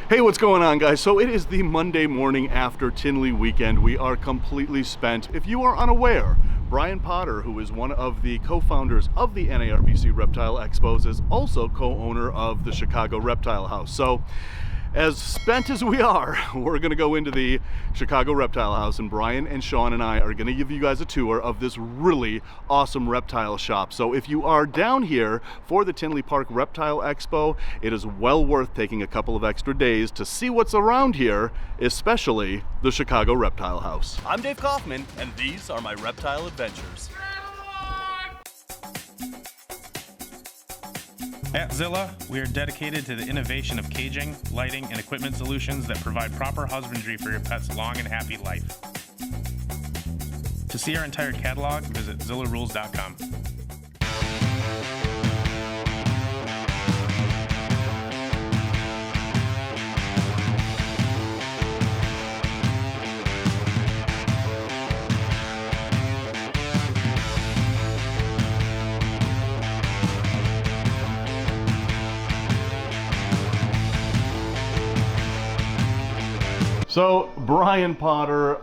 Hey, what's going on, guys? So it is the Monday morning after Tinley weekend. We are completely spent. If you are unaware, Brian Potter, who is one of the co-founders of the NARBC Reptile Expos, is also co-owner of the Chicago Reptile House. So as spent as we are, we're going to go into the Chicago Reptile House, and Brian and Sean and I are going to give you guys a tour of this really awesome reptile shop. So if you are down here for the Tinley Park Reptile Expo, it is well worth taking a couple of extra days to see what's around here, especially the Chicago Reptile House. I'm Dāv Kaufman, and these are my reptile adventures. At Zilla, we are dedicated to the innovation of caging, lighting, and equipment solutions that provide proper husbandry for your pet's long and happy life. To see our entire catalog, visit zillarules.com. So, Brian Potter,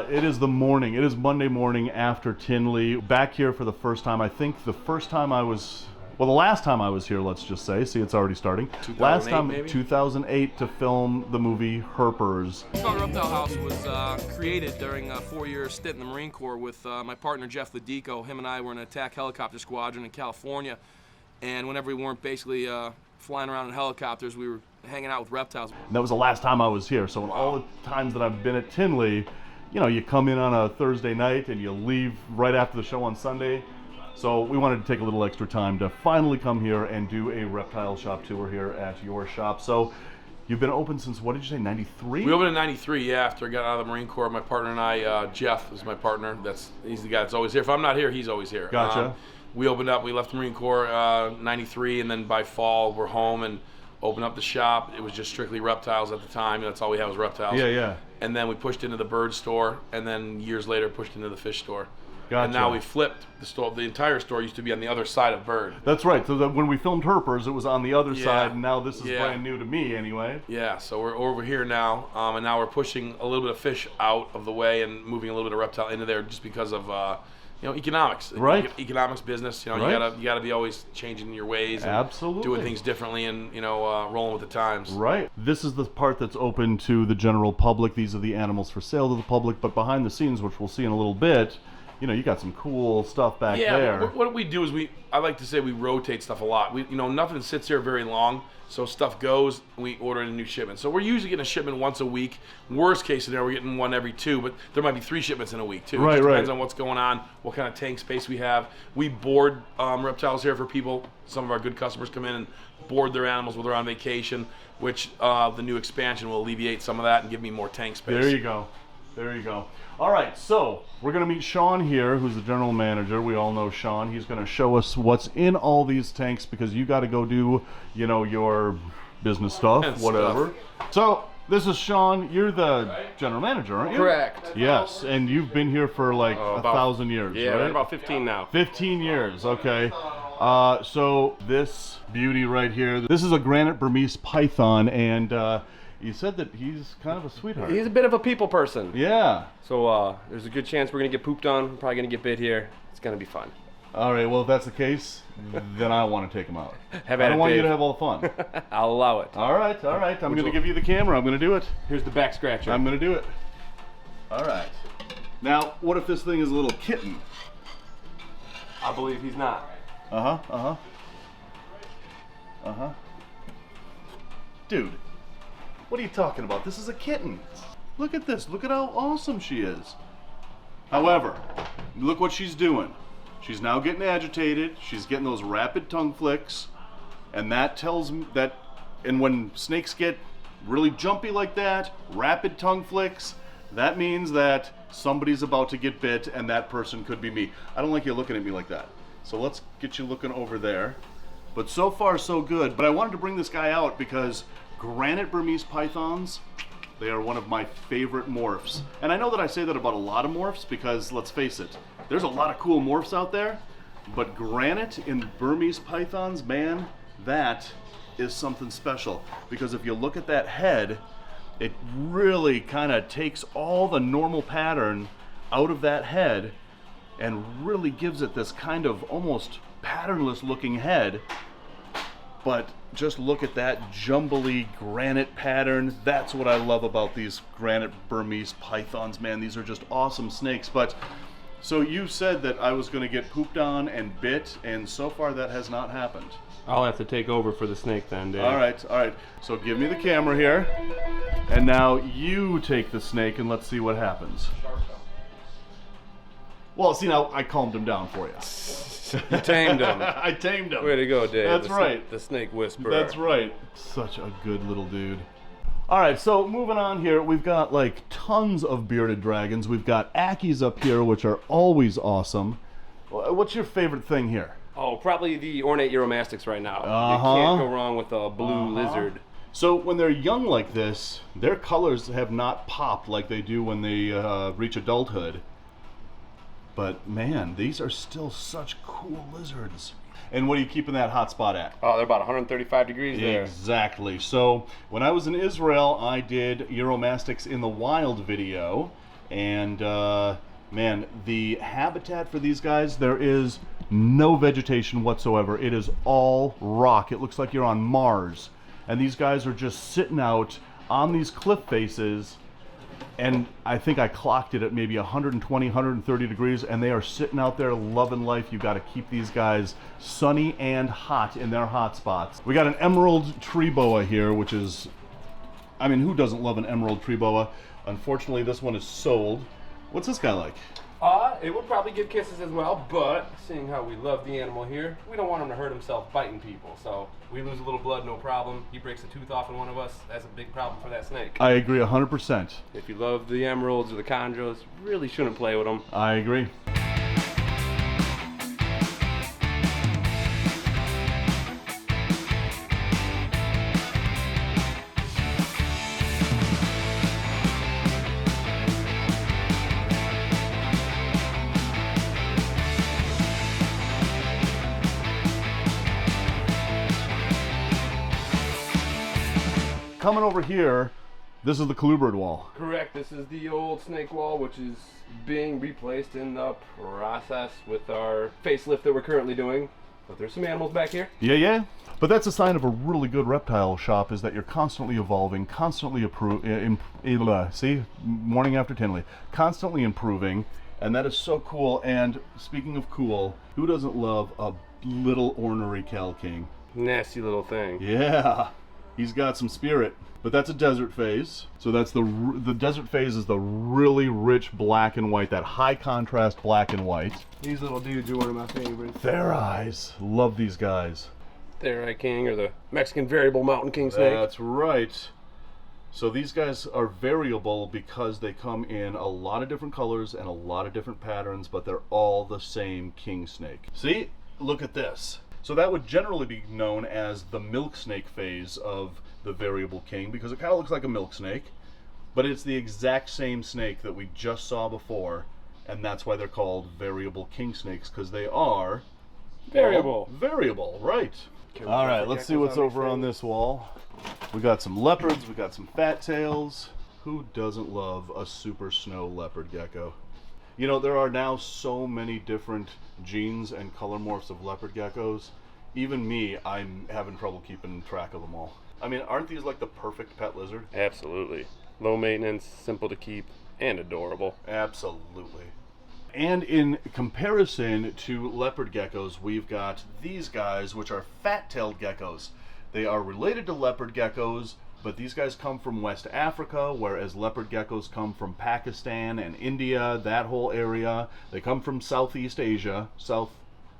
it is the morning, it is Monday morning after Tinley. Back here for the first time. I think the first time I was, well, the last time I was here, let's just say. See, it's already starting. Last time, maybe? 2008, to film the movie Herpers. Chicago Reptile House was created during a 4-year stint in the Marine Corps with my partner Jeff Ledico. Him and I were in an attack helicopter squadron in California, and whenever we weren't basically flying around in helicopters, we were hanging out with reptiles. And that was the last time I was here. So in all the times that I've been at Tinley, you know, you come in on a Thursday night and you leave right after the show on Sunday. So we wanted to take a little extra time to finally come here and do a reptile shop tour here at your shop. So you've been open since, what did you say, 93? We opened in 93, yeah, after I got out of the Marine Corps. My partner and I, Jeff is my partner. He's the guy that's always here. If I'm not here, he's always here. Gotcha. We opened up, we left the Marine Corps 93, and then by fall we're home and opened up the shop. It was just strictly reptiles at the time. That's all we had was reptiles. Yeah. And then we pushed into the bird store, and then years later pushed into the fish store. Gotcha. And now we flipped the store. The entire store used to be on the other side of bird. That's right. So that when we filmed Herpers, it was on the other side, and now this is brand new to me anyway. Yeah, so we're over here now, and now we're pushing a little bit of fish out of the way and moving a little bit of reptile into there just because of economics. Right. Economics, business. You gotta be always changing your ways and absolutely doing things differently and rolling with the times. Right. This is the part that's open to the general public. These are the animals for sale to the public, but behind the scenes, which we'll see in a little bit, you got some cool stuff back there. Yeah, what we do is I like to say we rotate stuff a lot. Nothing sits here very long, so stuff goes, and we order a new shipment. So we're usually getting a shipment once a week. Worst case scenario, we're getting one every 2, but there might be 3 shipments in a week too. Right, it just depends on what's going on, what kind of tank space we have. We board reptiles here for people. Some of our good customers come in and board their animals while they're on vacation, which the new expansion will alleviate some of that and give me more tank space. There you go. There you go. All right, so we're going to meet Sean here, who's the general manager. We all know Sean. He's going to show us what's in all these tanks because you got to go do, your business stuff, whatever. So this is Sean. You're the general manager, aren't you? Correct. Yes, and you've been here for like 1,000 years, yeah, right? about 15 now. 15 years, okay. So this beauty right here, this is a Granite Burmese python, and you said that he's kind of a sweetheart. He's a bit of a people person. Yeah. So there's a good chance we're going to get pooped on. We're probably going to get bit here. It's going to be fun. All right, well, if that's the case, then I want to take him out. I don't want you to have all the fun. I'll allow it. All right. I'm going to give you the camera. I'm going to do it. Here's the back scratcher. I'm going to do it. All right. Now, what if this thing is a little kitten? I believe he's not. Dude, what are you talking about? This is a kitten. Look at this. Look at how awesome she is. However, look what she's doing. She's now getting agitated. She's getting those rapid tongue flicks. And that tells me that, and when snakes get really jumpy like that, rapid tongue flicks, that means that somebody's about to get bit, and that person could be me. I don't like you looking at me like that. So let's get you looking over there. But so far, so good. But I wanted to bring this guy out because Granite Burmese pythons, they are one of my favorite morphs. And I know that I say that about a lot of morphs because, let's face it, there's a lot of cool morphs out there, but Granite in Burmese pythons, man, that is something special, because if you look at that head, it really kind of takes all the normal pattern out of that head and really gives it this kind of almost patternless looking head. But just look at that jumbly granite pattern. That's what I love about these granite Burmese pythons, man. These are just awesome snakes. But so you said that I was going to get pooped on and bit, and so far that has not happened. I'll have to take over for the snake then, Dave. All right. So give me the camera here, and now you take the snake and let's see what happens. Well, see, now I calmed him down for you. You tamed him. I tamed him. Way to go, Dave. That's right. The snake whisperer. That's right. Such a good little dude. All right, so moving on here, we've got like tons of bearded dragons. We've got Ackies up here, which are always awesome. What's your favorite thing here? Oh, probably the ornate Uromastyx right now. Uh-huh. You can't go wrong with a blue lizard. So when they're young like this, their colors have not popped like they do when they reach adulthood. But man, these are still such cool lizards. And what are you keeping that hot spot at? Oh, they're about 135 degrees there. Exactly. So when I was in Israel, I did Uromastyx in the wild video. And man, the habitat for these guys, there is no vegetation whatsoever. It is all rock. It looks like you're on Mars. And these guys are just sitting out on these cliff faces. And I think I clocked it at maybe 120, 130 degrees, and they are sitting out there loving life. You've got to keep these guys sunny and hot in their hot spots. We got an emerald tree boa here, which is, I mean, who doesn't love an emerald tree boa? Unfortunately, this one is sold. What's this guy like? It would probably give kisses as well, but seeing how we love the animal here, we don't want him to hurt himself biting people. So we lose a little blood, no problem. He breaks a tooth off in one of us, that's a big problem for that snake. I agree 100%. If you love the emeralds or the chondros, you really shouldn't play with them. I agree. Coming over here, this is the colubrid wall. Correct, this is the old snake wall, which is being replaced in the process with our facelift that we're currently doing. But there's some animals back here. Yeah. But that's a sign of a really good reptile shop, is that you're constantly evolving, constantly see, morning after Tinley, constantly improving, and that is so cool. And speaking of cool, who doesn't love a little ornery Cal King? Nasty little thing. Yeah. He's got some spirit, but that's a desert phase. So that's the desert phase is the really rich black and white, that high contrast black and white. These little dudes are one of my favorites. Their eyes, love these guys. Their eye king, or the Mexican variable mountain king snake. That's right. So these guys are variable because they come in a lot of different colors and a lot of different patterns, but they're all the same king snake. See, look at this. So that would generally be known as the milk snake phase of the variable king, because it kind of looks like a milk snake, but it's the exact same snake that we just saw before, and that's why they're called variable king snakes, because they are variable. Variable, right. All right, let's see what's over on this wall. We got some leopards, we got some fat tails. Who doesn't love a super snow leopard gecko? You know, there are now so many different genes and color morphs of leopard geckos. Even me, I'm having trouble keeping track of them all. I mean, aren't these like the perfect pet lizard? Absolutely. Low maintenance, simple to keep, and adorable. Absolutely. And in comparison to leopard geckos, we've got these guys, which are fat-tailed geckos. They are related to leopard geckos, but these guys come from West Africa, whereas leopard geckos come from Pakistan and India, that whole area. They come from Southeast Asia. South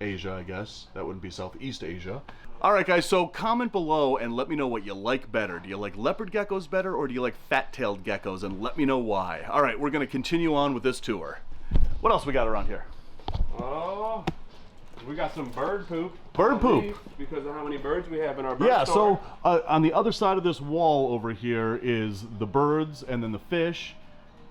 Asia, I guess. That wouldn't be Southeast Asia. All right, guys, so comment below and let me know what you like better. Do you like leopard geckos better, or do you like fat-tailed geckos? And let me know why. All right, we're going to continue on with this tour. What else we got around here? Oh, we got some bird poop. Bird poop. Because of how many birds we have in our bird Yeah, store. so on the other side of this wall over here is the birds and then the fish.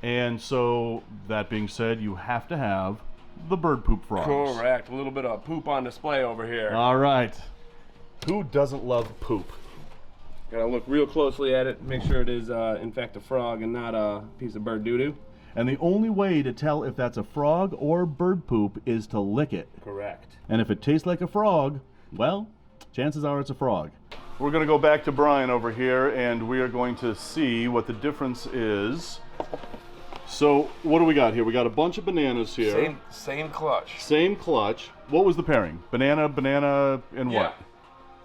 And so, that being said, you have to have the bird poop frogs. Correct. A little bit of poop on display over here. All right. Who doesn't love poop? Gotta look real closely at it, make sure it is in fact a frog and not a piece of bird doo-doo. And the only way to tell if that's a frog or bird poop is to lick it. Correct. And if it tastes like a frog, well, chances are it's a frog. We're gonna go back to Brian over here and we are going to see what the difference is. So what do we got here? We got a bunch of bananas here. Same clutch. Same clutch. What was the pairing? Banana, and Yeah. what?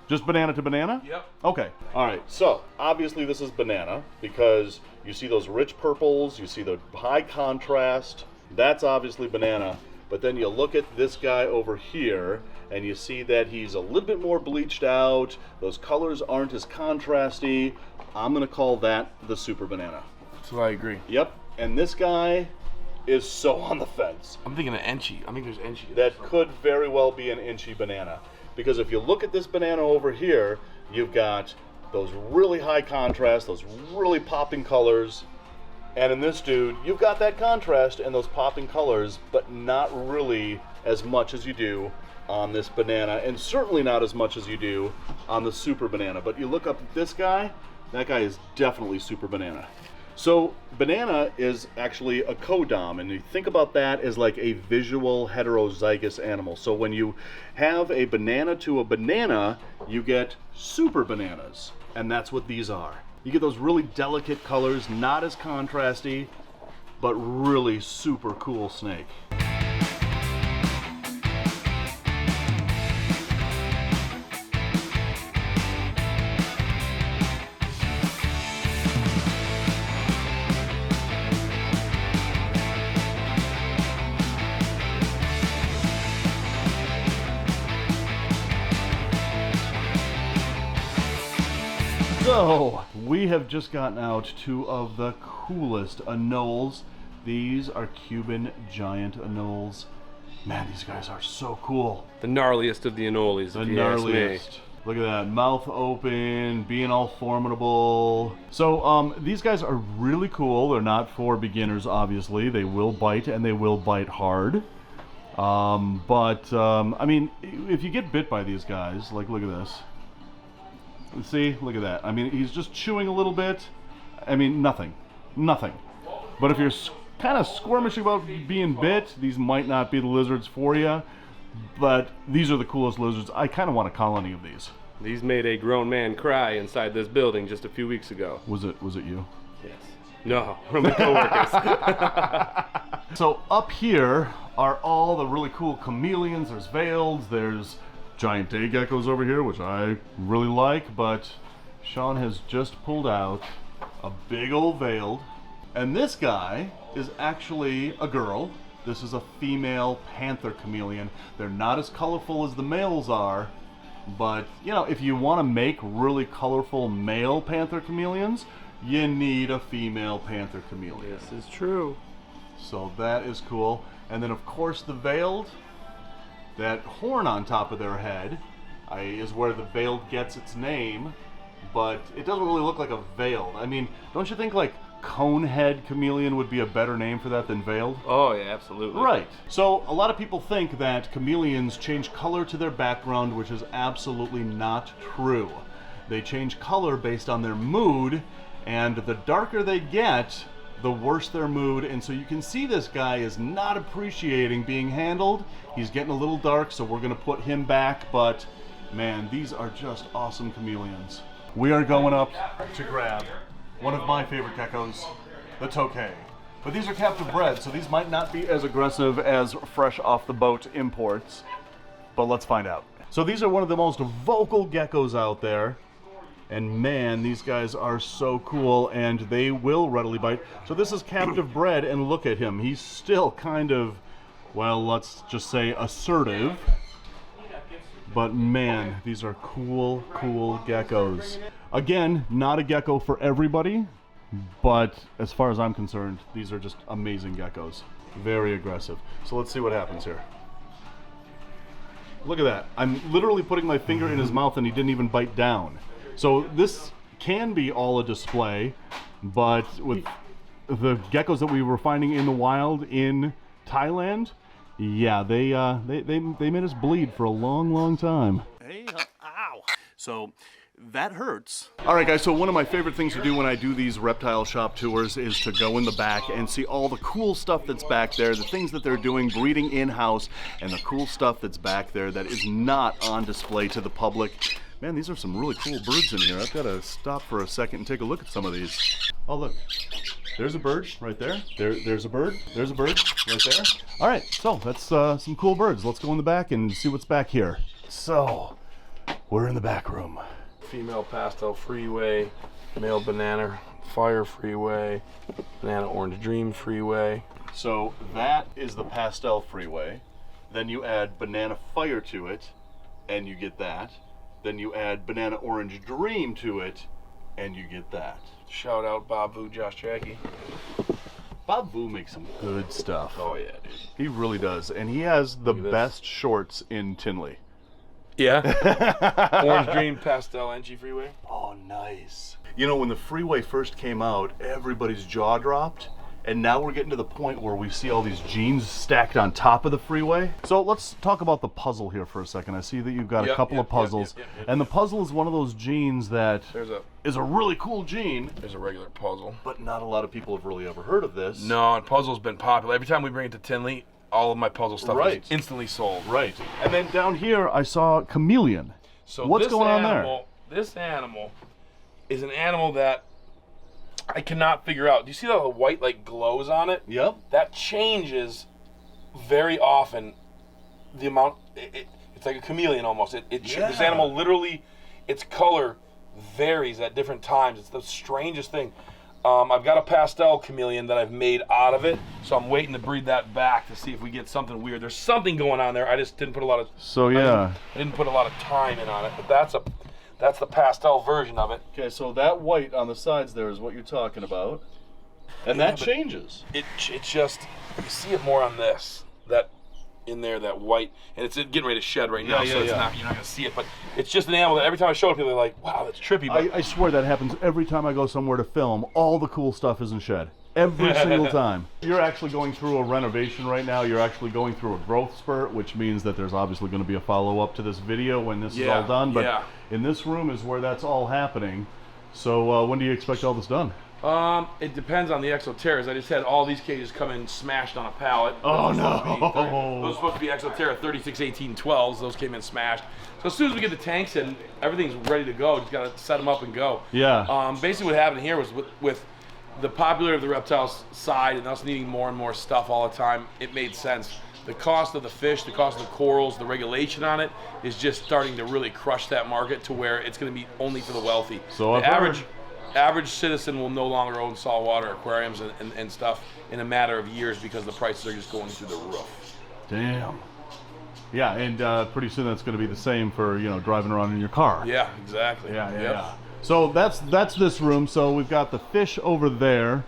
Just banana to banana? Yep. Okay. All right. So obviously this is banana because you see those rich purples, you see the high contrast. That's obviously banana. But then you look at this guy over here and you see that he's a little bit more bleached out. Those colors aren't as contrasty. I'm going to call that the super banana. So I agree. Yep. And this guy is so on the fence. I'm thinking of Enchi. I think there's Enchi. That could very well be an inchy banana. Because if you look at this banana over here, you've got those really high contrast, those really popping colors. And in this dude, you've got that contrast and those popping colors, but not really as much as you do on this banana, and certainly not as much as you do on the super banana. But you look up at this guy, that guy is definitely super banana. So banana is actually a codom, and you think about that as like a visual heterozygous animal. So when you have a banana to a banana, you get super bananas, and that's what these are. You get those really delicate colors, not as contrasty, but really super cool snake. So, we have just gotten out two of the coolest anoles. These are Cuban giant anoles. Man, these guys are so cool. The gnarliest of the Anoles, The if you ask me. gnarliest. Look at that, mouth open, being all formidable. So, these guys are really cool. They're not for beginners, obviously. They will bite, and they will bite hard. I mean, if you get bit by these guys, like, look at this. See, look at that. I mean, he's just chewing a little bit. I mean, nothing. But if you're kind of squirmish about being bit, these might not be the lizards for you. But these are the coolest lizards. I kind of want a colony of these. These made a grown man cry inside this building just a few weeks ago. Was it you? Yes. No, one of my coworkers. So up here are all the really cool chameleons. There's veiled. There's giant day geckos over here, which I really like, but Sean has just pulled out a big old veiled. And this guy is actually a girl. This is a female panther chameleon. They're not as colorful as the males are, but you know, if you want to make really colorful male panther chameleons, you need a female panther chameleon. This is true. So that is cool. And then of course the veiled, that horn on top of their head is where the veiled gets its name, but it doesn't really look like a veiled. I mean, don't you think like conehead chameleon would be a better name for that than veiled? Oh yeah, absolutely. Right. So a lot of people think that chameleons change color to their background, which is absolutely not true. They change color based on their mood, and the darker they get, the worse their mood. And so you can see this guy is not appreciating being handled. He's getting a little dark, so we're gonna put him back, but man, these are just awesome chameleons. We are going up to grab one of my favorite geckos, the tokay. But these are captive bred, so these might not be as aggressive as fresh off the boat imports, but let's find out. So these are one of the most vocal geckos out there. And man, these guys are so cool, and they will readily bite. So this is captive bred, and look at him. He's still kind of, well, let's just say assertive. But man, these are cool geckos. Again, not a gecko for everybody, but as far as I'm concerned, these are just amazing geckos. Very aggressive. So let's see what happens here. Look at that. I'm literally putting my finger in his mouth and he didn't even bite down. So this can be all a display, but with the geckos that we were finding in the wild in Thailand, yeah, they made us bleed for a long time. Hey, ow! So that hurts. All right, guys, so one of my favorite things to do when I do these reptile shop tours is to go in the back and see all the cool stuff that's back there, the things that they're doing, breeding in-house, and the cool stuff that's back there that is not on display to the public. Man, these are some really cool birds in here. I've got to stop for a second and take a look at some of these. Oh, look. There's a bird right there. There's a bird. There's a bird right there. All right, so that's some cool birds. Let's go in the back and see what's back here. So, we're in the back room. Female pastel freeway, male banana fire freeway, banana orange dream freeway. So that is the pastel freeway. Then you add banana fire to it, and you get that. Then you add banana orange dream to it, and you get that. Shout out Bob Vu, Josh Jackie. Bob Vu makes some good stuff. Oh yeah, dude. He really does, and he has the best shorts in Tinley. Yeah. Orange Dream Pastel NG Freeway. Oh, nice. You know, when the freeway first came out, everybody's jaw dropped. And now we're getting to the point where we see all these jeans stacked on top of the freeway. So let's talk about the puzzle here for a second. I see that you've got a couple of puzzles. And the puzzle is one of those jeans that is a really cool gene. There's a regular puzzle. But not a lot of people have really ever heard of this. No, and puzzle's been popular. Every time we bring it to Tinley, all of my puzzle stuff is instantly sold. Right. And then down here, I saw Chameleon. So what's going on there? This animal is an animal that I cannot figure out. Do you see how the white like glows on it? Yep. That changes very often. The amount, it's like a chameleon almost. This animal literally, its color varies at different times. It's the strangest thing. I've got a pastel chameleon that I've made out of it, so I'm waiting to breed that back to see if we get something weird. There's something going on there. I just didn't put a lot of. So yeah. I didn't put a lot of time in on it, but that's the pastel version of it. Okay, so that white on the sides there is what you're talking about, and that changes. It's just you see it more on this in there, that white, and it's getting ready to shed right now, so you're not gonna see it. But it's just an animal that every time I show it, people are like, "Wow, that's trippy." But I swear that happens every time I go somewhere to film. All the cool stuff isn't shed. Every single time. You're actually going through a renovation right now. You're actually going through a growth spurt, which means that there's obviously going to be a follow-up to this video when this is all done. But in this room is where that's all happening. So when do you expect all this done? It depends on the exoterras. I just had all these cages come in smashed on a pallet. Oh no! Those are supposed to be Exoterra 361812s. Those came in smashed. So as soon as we get the tanks in, everything's ready to go. Just gotta set them up and go. Yeah. Basically what happened here was with the popularity of the reptiles side and us needing more and more stuff all the time, it made sense. The cost of the fish, the cost of the corals, the regulation on it is just starting to really crush that market to where it's going to be only for the wealthy. So the average citizen will no longer own saltwater aquariums and stuff in a matter of years because the prices are just going through the roof. Damn. Yeah, and pretty soon that's going to be the same for driving around in your car. Yeah, exactly. Yeah. So that's this room. So we've got the fish over there,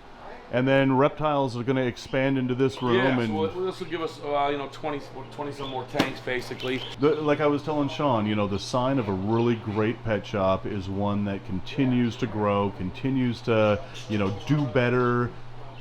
and then reptiles are going to expand into this room. Yeah, and so this will give us 20 some more tanks basically. Like I was telling Sean, the sign of a really great pet shop is one that continues to grow, continues to do better,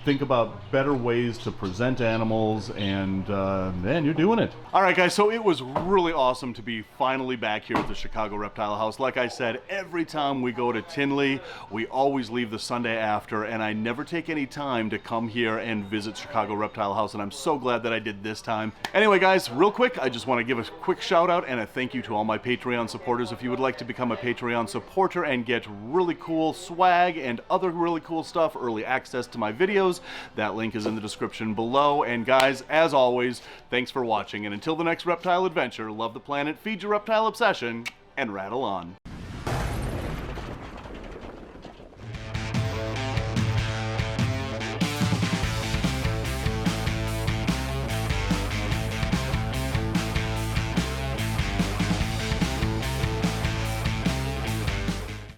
think about better ways to present animals, and man, you're doing it. All right, guys, so it was really awesome to be finally back here at the Chicago Reptile House. Like I said, every time we go to Tinley, we always leave the Sunday after, and I never take any time to come here and visit Chicago Reptile House, and I'm so glad that I did this time. Anyway, guys, real quick, I just want to give a quick shout out and a thank you to all my Patreon supporters. If you would like to become a Patreon supporter and get really cool swag and other really cool stuff, early access to my videos, that link is in the description below. And guys, as always, thanks for watching, and until the next reptile adventure, love the planet, feed your reptile obsession, and rattle on.